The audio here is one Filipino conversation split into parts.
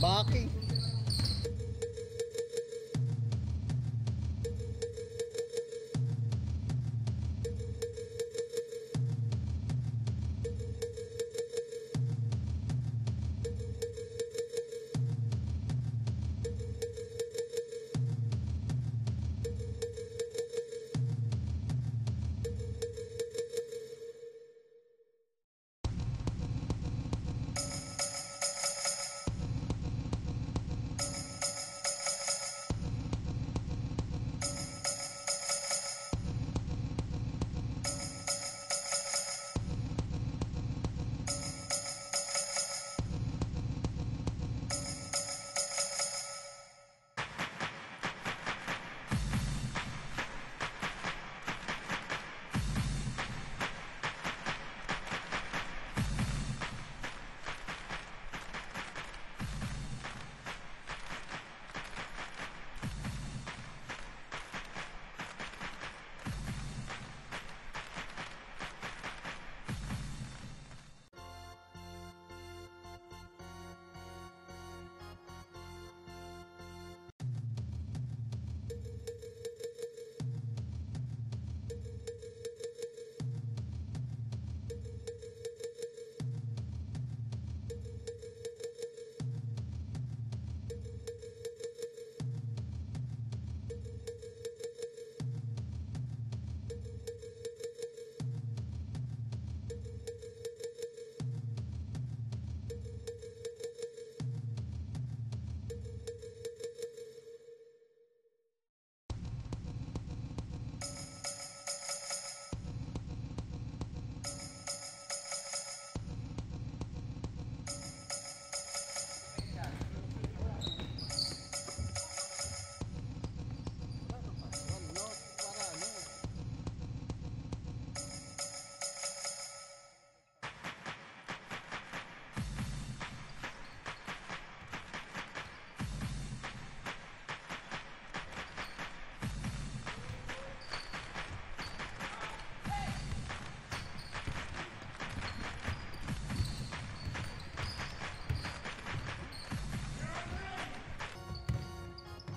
Baki.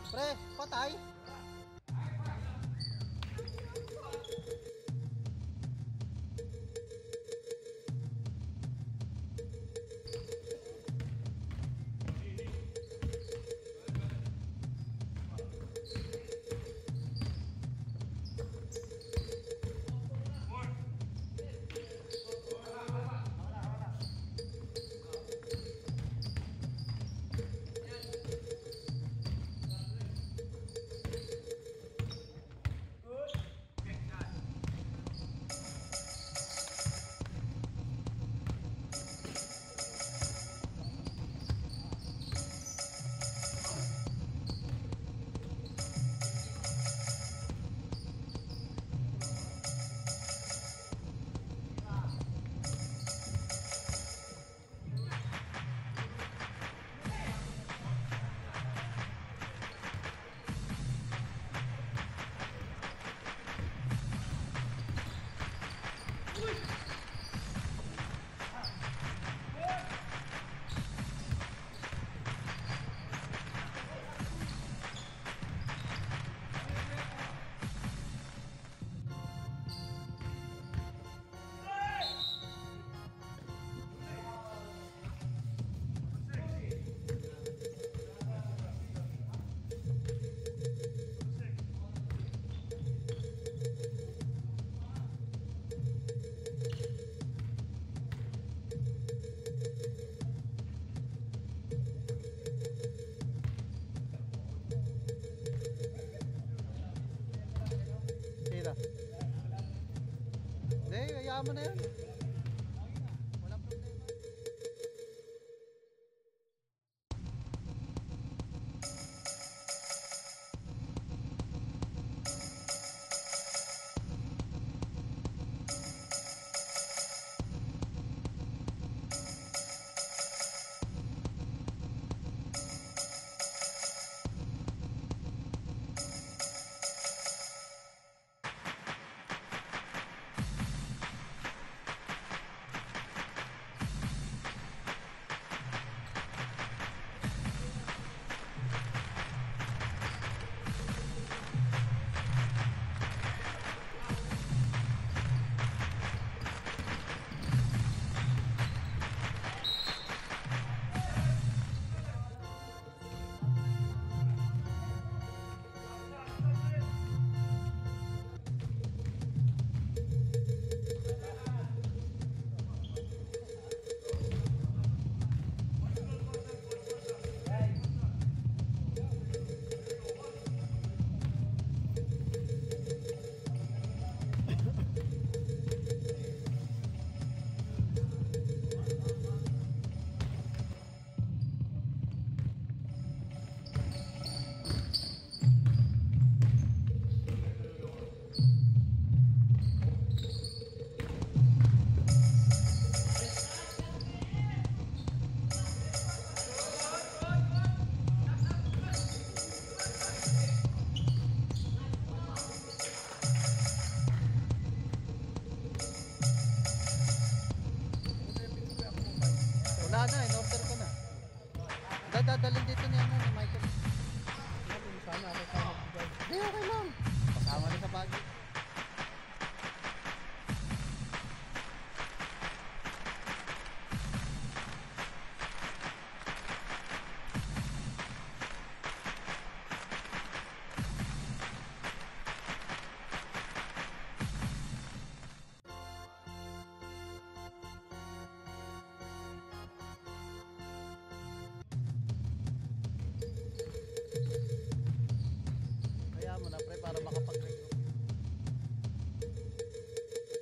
Pre, patay. Sino? Hindi, hayaan mo na yun. Walang problema. Wala na, in-order ko na. Dadalhin dito ni ano, ni Michael. Sana ako kasama magbigay. Hindi, okay lang. Kasama na sa bagay. Kaya mo na pre para makapag-regroup. Yun ang sinabi ko sa kanya.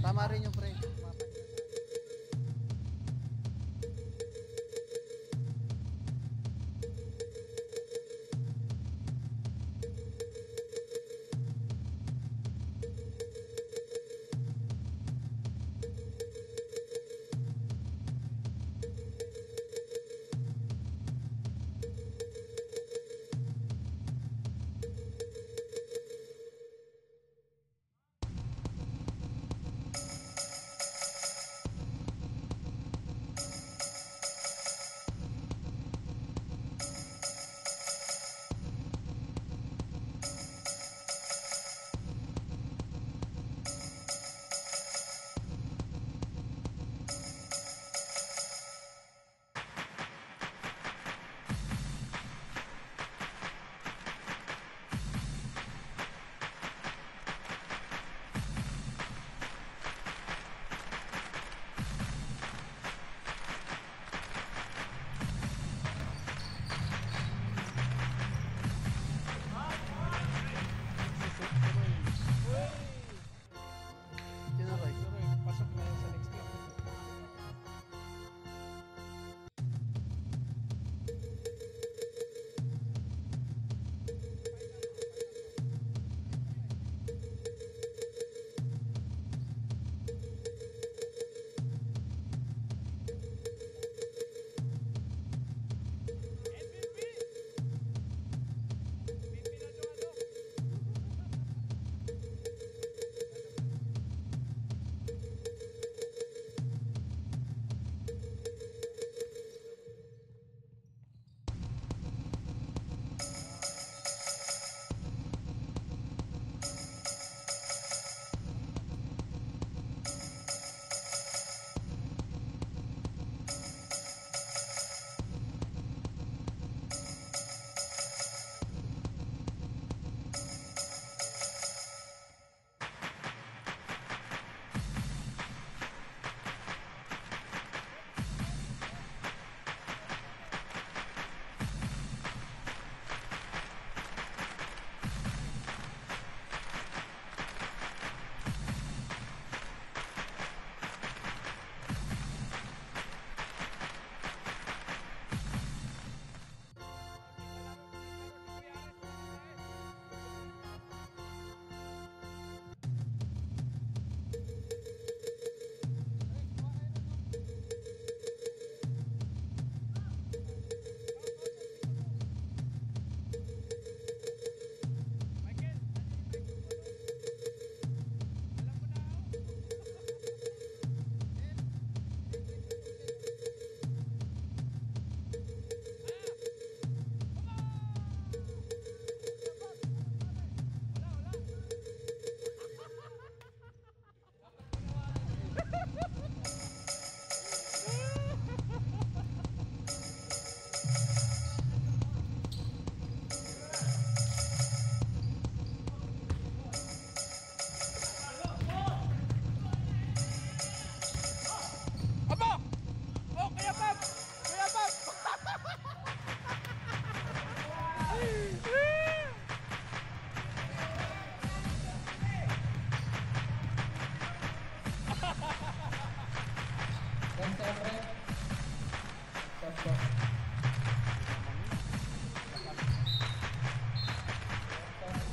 Tama rin yung pre.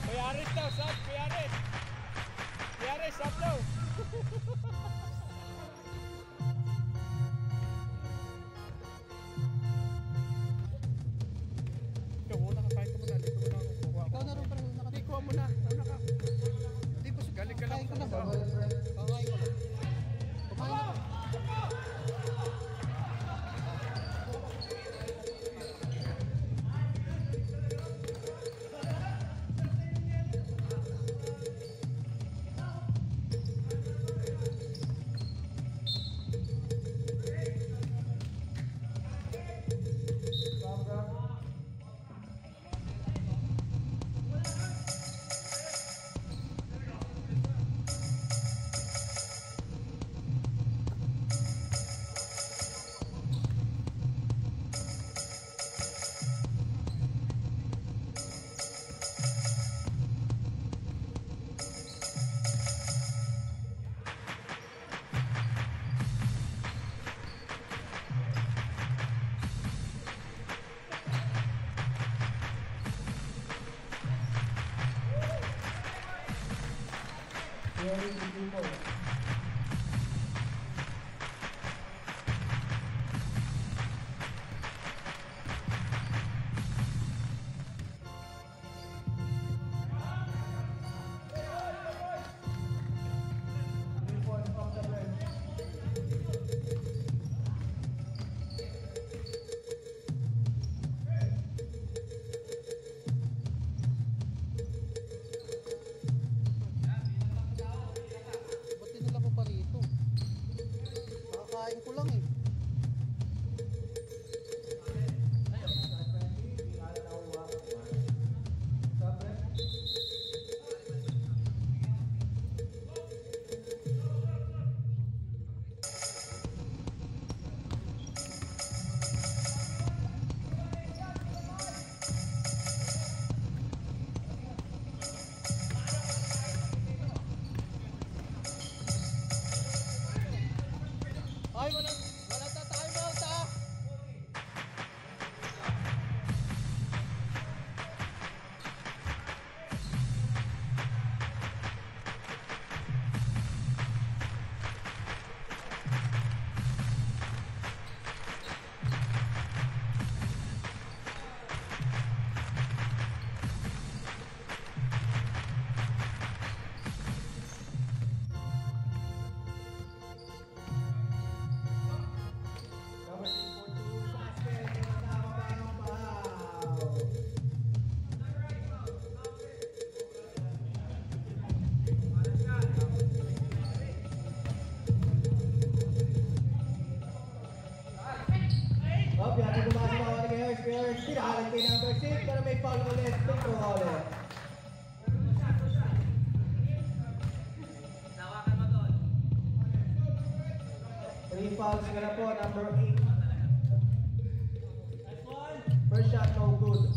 Kuyaris daw, Sab, Kuyaris. Kuyaris, Sab daw. Ikaw muna ka, kahit ka muna. Dito muna ako. Ikaw na rin pala. Hindi, kuha muna. Una ka. Hindi po, galing ka lang. Kain ko lang. Kakain ko lang. Kumain ako. Ay, wala ta time out ah. Tirahan kay number 6 para may foul ulit. Pedro ulit. Tawakan mo doon. 3 fouls ka na po, number 8. First shot, no good.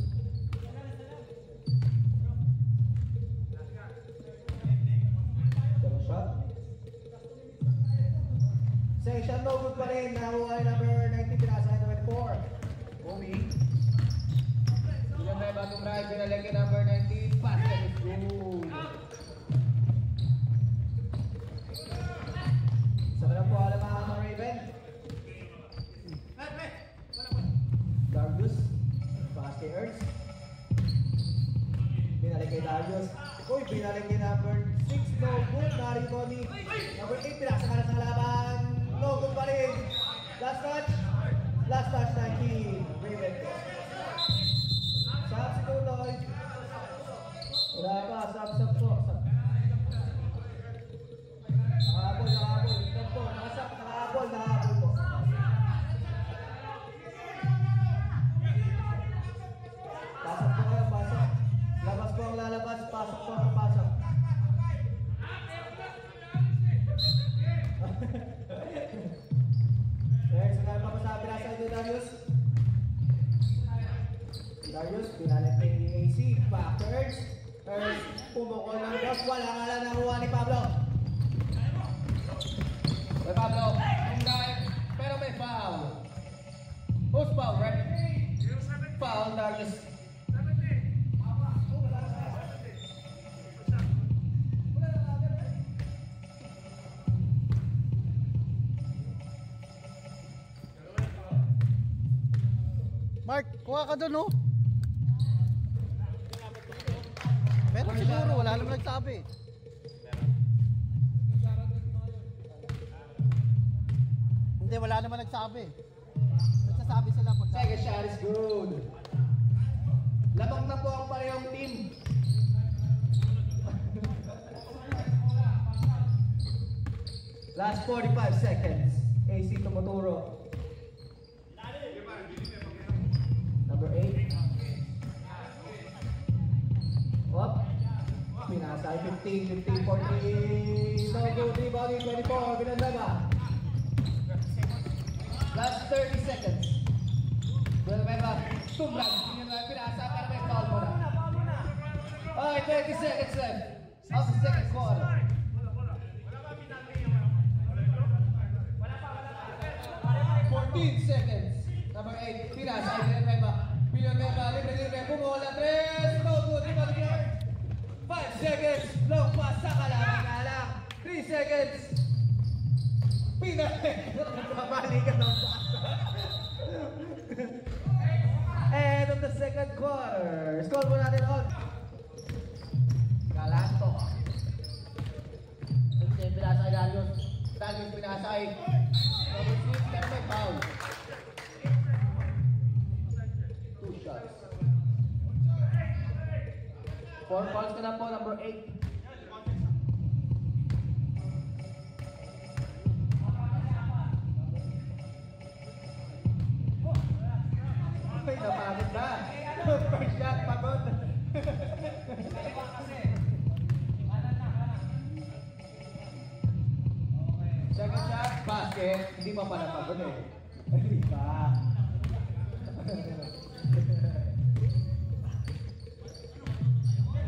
Second shot. Second shot, no good pa rin. Nakuha ay number 19, pinasa ay number 4. Bumi. Ilan na yung batong drive, pinalagay number 19, pass and it's good. Sa na po alam mga Raven. Darius, pass kay Ernst. Pinalik kay Darius. Uy, pinalik kay number 6, no good. Nari Bonnie. Number 8, pinasa ka na sa laban. No good pa rin. Last touch. Last touch 19. Raven. Sab si Tutoy. Wala pa, sab po. Nakahabol. Sab po, nakahabol po. Pasok po kayo, pasok. Labas po ang lalabas, pasok po ang pasok. Next, kaya pa pasabi na sa inyo, Darius. Darius, pinalit kay AC, backwards. First, pumukol ng boss, wala nga lang nakuha ni Pablo. Mark, kuha ka doon, oh. Pero siguro, wala naman nagsabi. Hindi, wala naman nagsabi. Nagsasabi sila pag Second shot is good. Lamang na po ang parehong team. Last 45 seconds. AC tumuturo. Number 8. Up. Pinasay 15, 15, 14. No good, rebounding 24. Binandaga. Last 30 seconds. Villanueva, tumlag. Pinasa para may foul muna. Alright, 30 seconds left of the second quarter. 14 seconds. Number 8, Pinasa, Villanueva. Villanueva, libre, bumola, 3. No good, rebound here. 5 seconds. Long pass sa kalaban nga lang. 3 seconds. Pinabalikan ng pass. And on the second quarter, score po natin on Galanto. Pinasay Darius. Darius pinasay. Number 6, pero may foul. 2 shots. 4 fouls ka na po, number 8. Ay, napagod na. First shot, pagod. Second shot, basket. Hindi pa pala pagod eh. Hindi pa.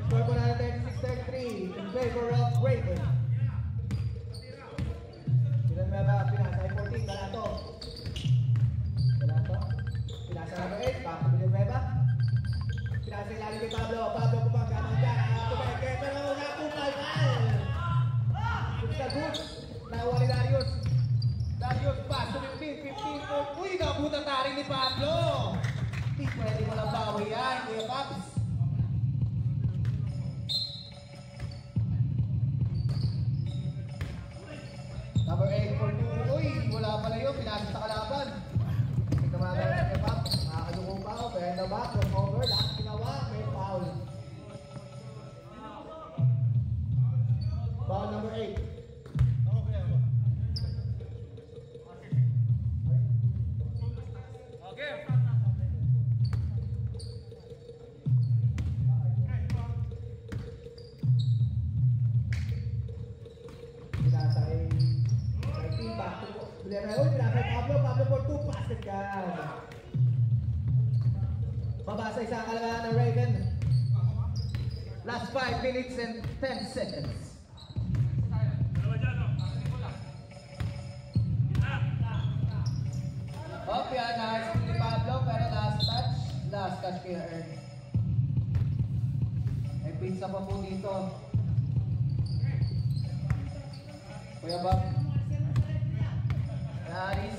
Score po natin 36-33 in favor of Raven. Villanueva, pinasay 14, Galato. Pinasa number 8, back to Villanueva. Pinasa ilalim kay Pablo. Pablo pumagkamang dyan. Tumeke, pero napumalmal. Good na good. Nakuha ni Darius. Darius pass to 15. Uy, nabutan taring ni Pablo. Hindi pwede mo lang bawi yan, Kuya Paps. Number 8 for 2. Uy, wala pala yun. Pinasa sa kalaban. Tumagal na kay Pap, makakadukong pa ako, pero na ba, over, lahat ginawa, may foul. Foul number 8. Okay. Pinasa kay team, back to Villanueva. Uy, pinasa kay Pablo for 2, basket ka. Mabasa isang kalagaan ng Raven. Last 5 minutes and 10 seconds. Oh, yan, nice ni Pablo, pero last touch kay Earn. May pizza pa po dito. Kuya Bob. Aris.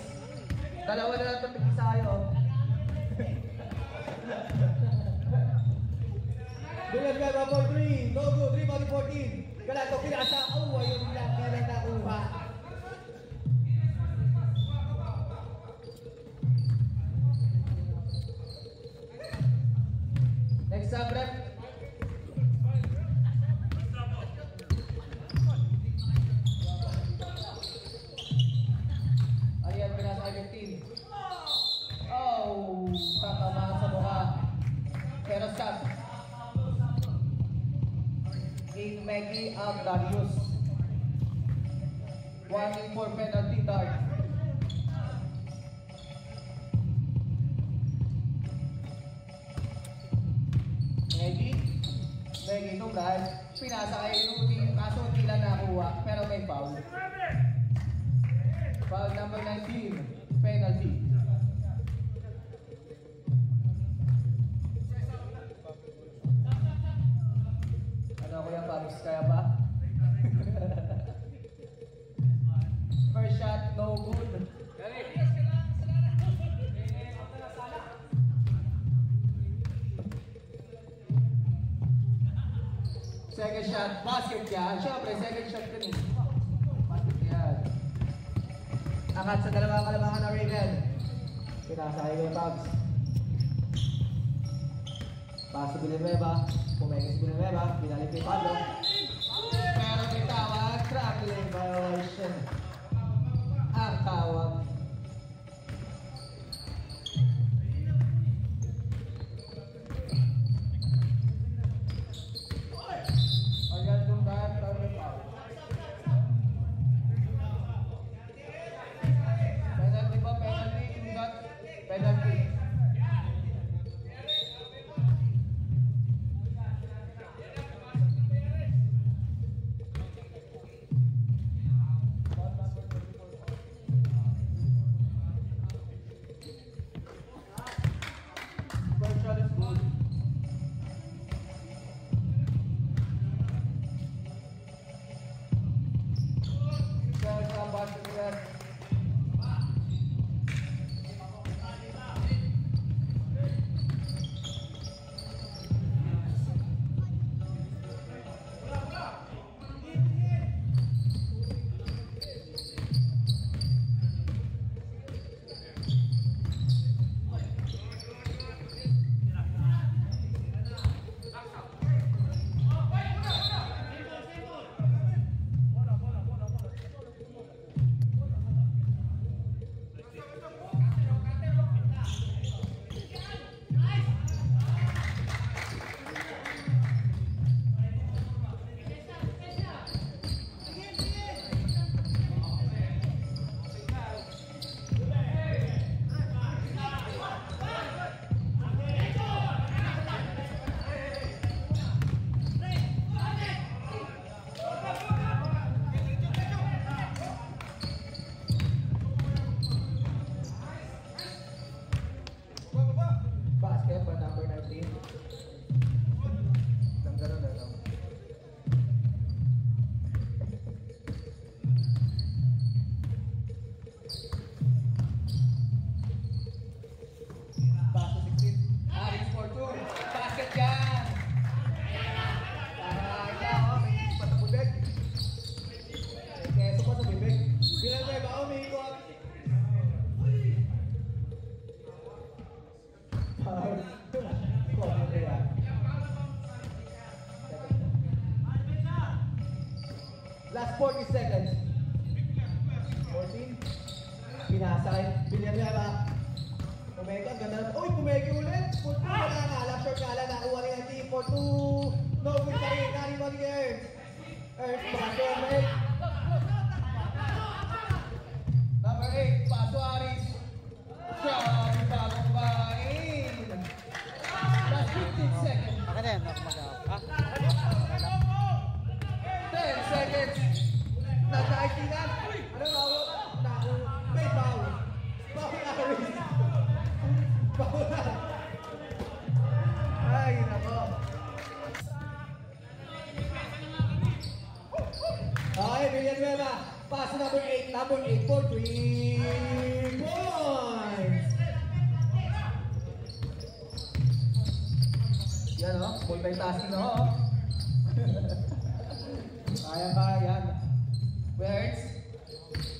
Dalawa na lang ito pikisayo. Villanueva for 3. No good. Rebound 14. Galato pinasa. Oh, ayun lang. Kailan nakuha. Next up, rep. Ayan, pinasa 15. Oh, tatamaan sa mukha. Pero shot. In Maggie Darius. Warning for penalty dart. Maggie ito dahil pinasa kay Rudy, kaso hindi lang nakuha, pero may foul. Foul number 19, penalty. Ano Kuya Pabs, kaya ba? First shot, no good. Second shot, basket yan. Siyempre, second shot ka rin. Basket yan. Angat sa dalawang kalamangan ng Raven. Pinasakay ko yung Pabs. Paso Villanueva. Pumengis Villanueva. Binalik kay Pablo. Pero may tawag. Traveling violation. Ang tawag. Organ tayo, traveling foul. Penalty ba? Penalty? Hindi not penalty. First shot is good. Second shot, basket again. Basket for number 19. Ganun na lang. Paso 16. Aris for 2. Basket yan! May pa sa bubeg. May keso pa sa bubeg. Villanueva, umiikot. Last 40 seconds. 14. Pinasay. Villanueva. Pumeke. Ang ganda. Uy, pumeke ulit. Put 2. Wala nga. Last shot nga lang. Nakuha rin ang team. For 2. No good pa rin. Nari mo ni Ernst. Ernst. Paso. Number 8. Paso Aris. Sabi bagong bain. Last 15 seconds. Akin na yan, ako mag-out. Ha? 10 seconds. Nasa-IT na. Ano bawal? May bawal. Bawal Aris. Bawal. Ay, nako. Okay, Villanueva. Pass number 8. Number 8 for 3 points. Yan o, multitasking o. Kaya yan. Kuya Ernst.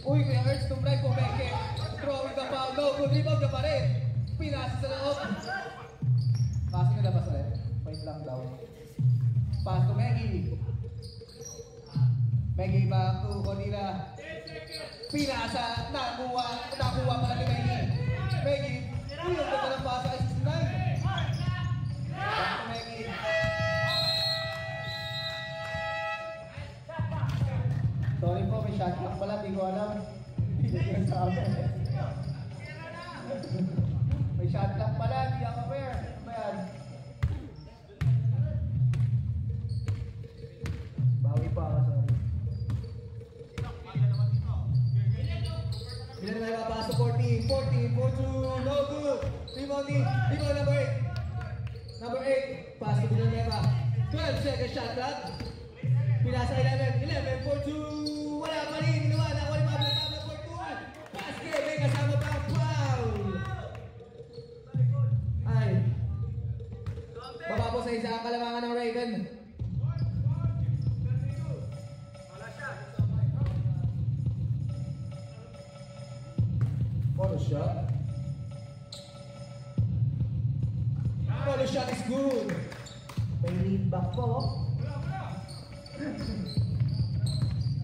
Uy, Kuya Ernst, tumray po Meke. Throwing the foul. No, good rebound ka pa rin. Pinasa sa loob. Passing na labas ulit. Point lang daw. Pass to Meggy. Meggy back to Conila. Pinasa. Nakuha pala ni Meggy. Meggy. Uy, ang ganda ng pasa kay 69. Back to Meggy. Sorry po, may shot clock pala, di ko alam. May shot clock pala, di ako aware. Ano ba yan? Bawi pa ako, sorry. Ilan na napapasok? 14, 4-2, no good. Rebound number 8. Number 8, pass to Villanueva. 12 second shot clock. Pinasa 11, 4-2. Wala pa rin, ginawa na ako ni Pablo for 2. Basket, may kasama pa ang foul. Ay. Baba po sa isa ang kalamangan ng Raven. Photo shot. Photo shot is good. May lead back po.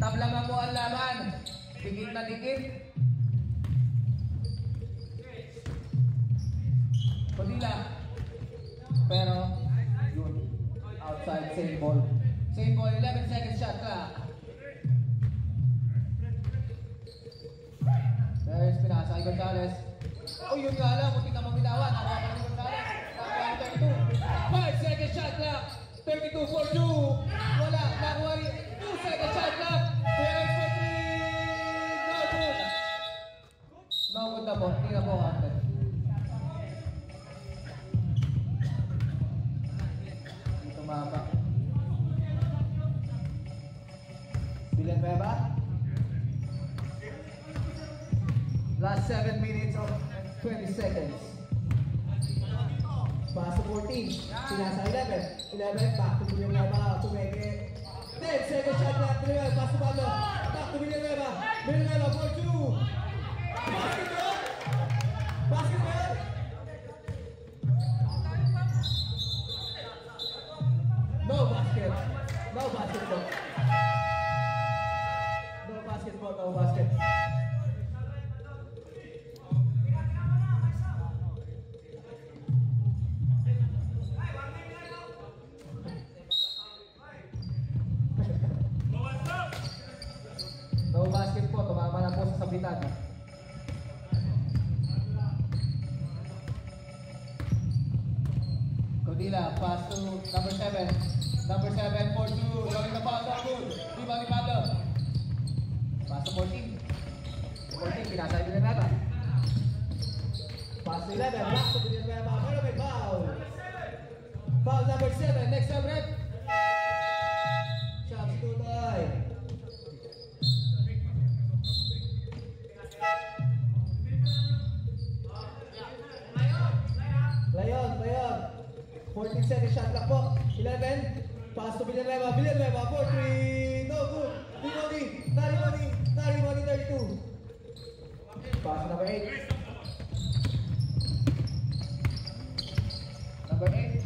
Tablaman mo ang laban. Dikit na dikit. Padilla. Pero, yun. Outside, same ball. Same ball, 11 seconds shot clock. There's pinasa kay Gonzales. Oh, yun nga lang. Muntik na mabitawan. Nakuha pa ni Gonzales. Nakuha ni 32. 5 seconds shot clock. 32 for 2. Wala. Nakuha ni 2 seconds shot clock. There's for 3. No good. No good na po. Hindi na po counted. Dito mapa. Villanueva. Last 7 minutes of 20 seconds. Pass to 14. Sinasa 11. 11 back to Villanueva. Tumeke. 10 seconds shot clock. Villanueva. Pass to Pablo. Back to Villanueva. Villanueva for 2. Basketball. Basketball. No basket. No basketball. No basketball. No basket. No basket po, tumama na po sa sabitan. Codila, pass to number 7. Number 7 for 2. Going the pass, not good. Rebound ni Pablo. Pass to 14. 14, pinasa ni Villanueva. Pass to 11. Back to Villanueva. Pero may foul. Foul number 7. Next time, Red. Shots to tie. Layon. 14 seconds shot clock po. 11. Pass to Villanueva. Villanueva for 3. No good. Narimoni 32. Pass to number 8. Number 8.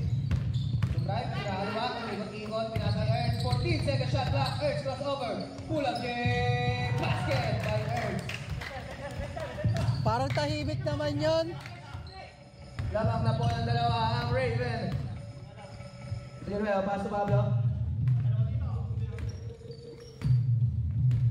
To drive, pinahalawa, ikot-ikot, pinasa kay Ernst. 14 second shot clock. Ernst crossover. Pull up game. Basket by Ernst. Parang tahimik naman yun. Lamang na po ng dalawa ang Raven. Villanueva, pass to Pablo.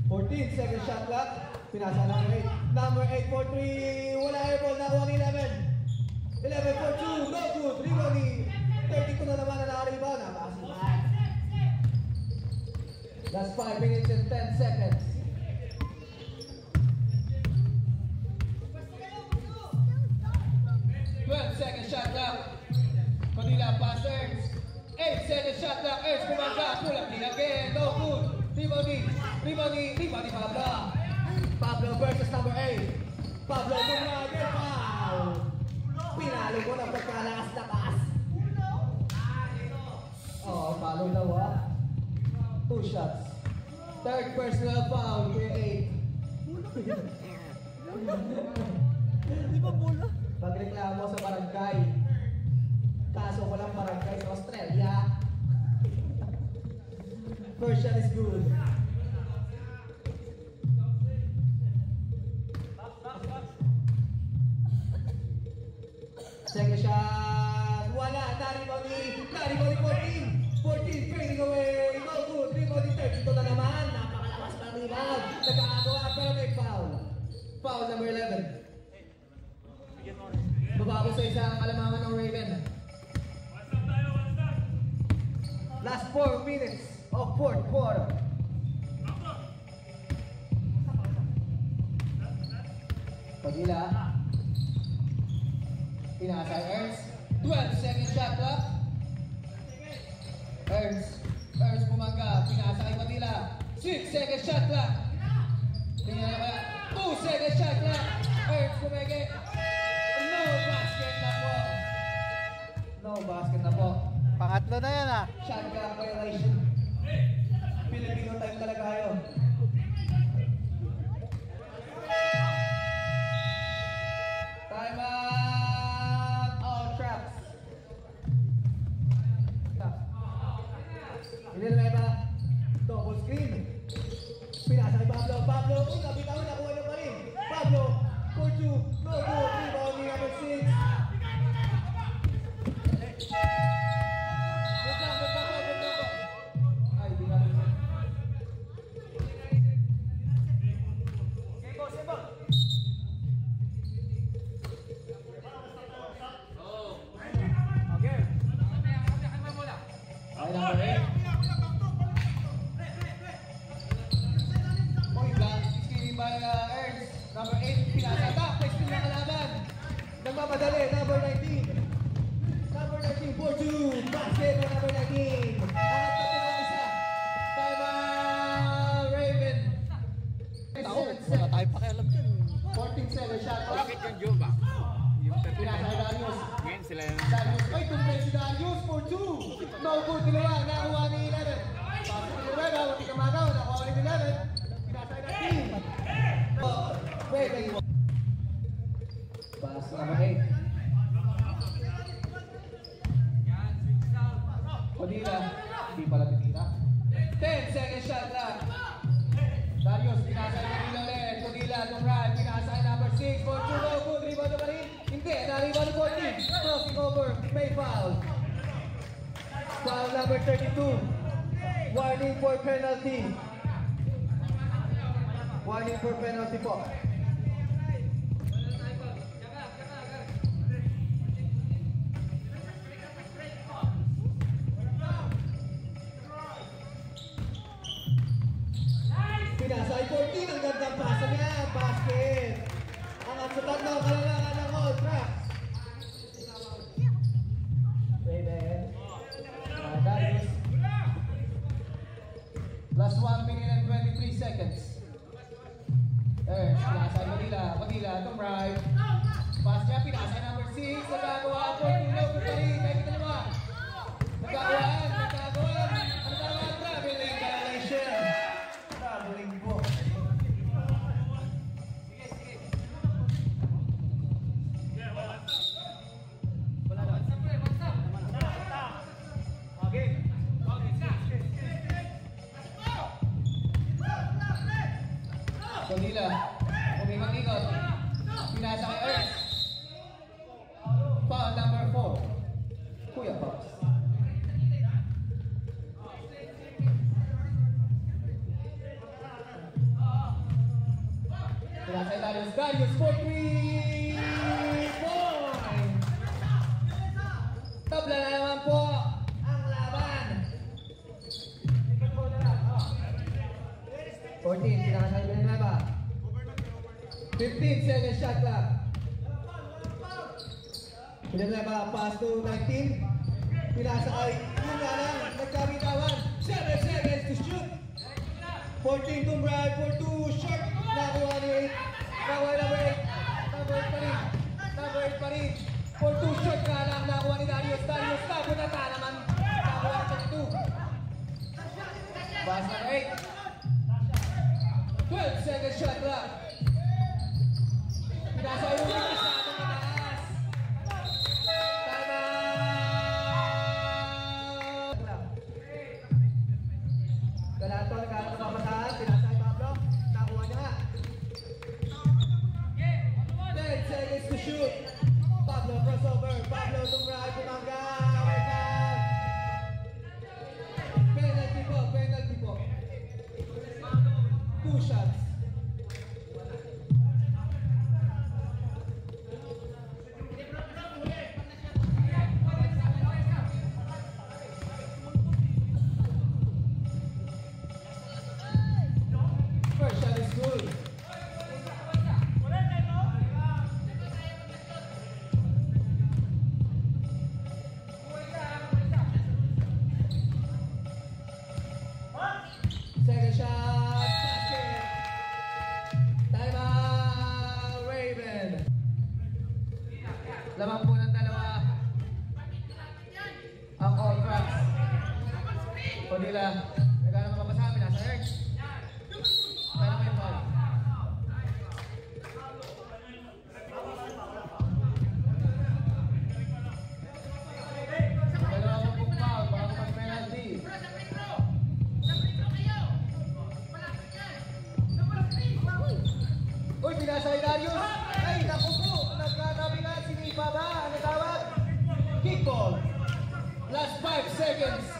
14 second shot clock. Pinasa number 8. Number 8 for 3. Wala airball. Nakuha ni 11. 11 for 2. No good. Rebound ni 32 na naman na nakaribaw. Napakasipan. That's 5 minutes and 10 seconds. 12 second shot clock. Codila pass Ernst. 8 second shot clock. Ernst kumangka. Pull up din again. No good. Rebound ni Pablo. Pablo versus number 8. Pablo Dumagay. Foul. Pinalo ko ng pagkalakas na pass. Oh, palo daw ah. 2 shots. Third personal foul. Kuya 8. Di ba bola? Pagreklamo sa barangay. Kaso walang barangay sa Australia. First shot is good. Second shot. Wala. Narimoni 14. 14 fading away. No good. Rebound 32 na naman. Napakalakas na rebound. Nagkakagawa pero may foul. Foul number 11. Babago sa isang alamangan ng Raven. Last 4 minutes of fourth quarter. Padilla. Pinasa Ernst. 12 second shot clock. Ernst pumangga. Pinasa kay Padilla. 6 second shot clock. 2 second shot clock. Ernst pumege. No basket na po. No basket na po. Pangatlo na yan ah. Shot clock violation. Filipino time talaga yun. Ay, number 8. Point blank, skimming by Ernst. Number 8, pinasata. Pwede na kalaban. Nagmamadali, number 19. Number 19, 4-2. Basket by number 19. Angat pa po ng isa. Time Raven. Tao, wala tayo pakialam dyan. 14 seconds shot. Bakit yung Jumba? Yung Pinasa kay Darius. Ngayon sila yung... Darius, ay, tumplay si Darius for 2. No good, dalawa. Nakuha ni 11. Pasok ni 11. Wati kamagaw. Nakuha ni 11. Pinasa kay 19. Raven. Pass number 8. Kodila. Hindi pala titira. 10 second shot lang. Darius, pinasa kay Kodila ulit. Kodila, itong right. Pinasa kay number 6. For 2, no good. Rebound na rin. Hindi, na-rebound ni 14. Crossing over. May foul. Foul number 32. Warning for penalty. Warning for penalty po. Pinasa ay 14. Ang gandang pasa niya. Basket. Ang asutan daw kailangan ng all tracks. Raven. Darius. Last 1 minute and 23 seconds. Pinasa kay Kodila. Kodila, itong right. Pass niya, pinasa kay number 6. Nagagawa po. Tunaw ko pa rin. Kahit dalawa. Nagagawaan. Nagagawaan. Ano talaga? Traveling violation. Traveling po. Kodila. Umikot-ikot. Pinasa kay Ernst. Foul number 4. Kuya Pops. Pinasa kay Darius. Darius for 3 point. Tabla na naman po ang laban. 14, pinasa kay Villanueva. 15 second shot clock. Villanueva pass to 19. Pinasa ay yun nga lang. Nagkabitawan. 7 seconds to shoot. 14 to right for 2 shot. Nakuha ni 8. Nakuha number 8. Number 8 pa rin. Number 8 pa rin. For 2 shot nga lang nakuha ni Darius. Darius na. Punata naman. Nakuha ni 2. Pass number 8. 12 second shot clock. Pinasa yung isa sa ating itaas. Time out! Galato, nagkakaroon ng pamasahan. Pinasa ay Pablo. Nakuha niya nga. 10 seconds to shoot. Pablo crossover. Pablo to right. Tumangga. Right now. Penalty po. Penalty po. 2 shots. First shot is good. Second shot. Basket. Time out. Raven. Lamang po ng dalawa. Ang all cracks. Kodila. Nagkano mapapasabi. Nasa Ernst. Kaya may foul. Dalawa po pong foul. Bago mag-penalty. Uy, pinasa kay Darius. Ay, naku po. Nagkatabi na si Baba. Ano tawag? Kick ball. Last 5 seconds.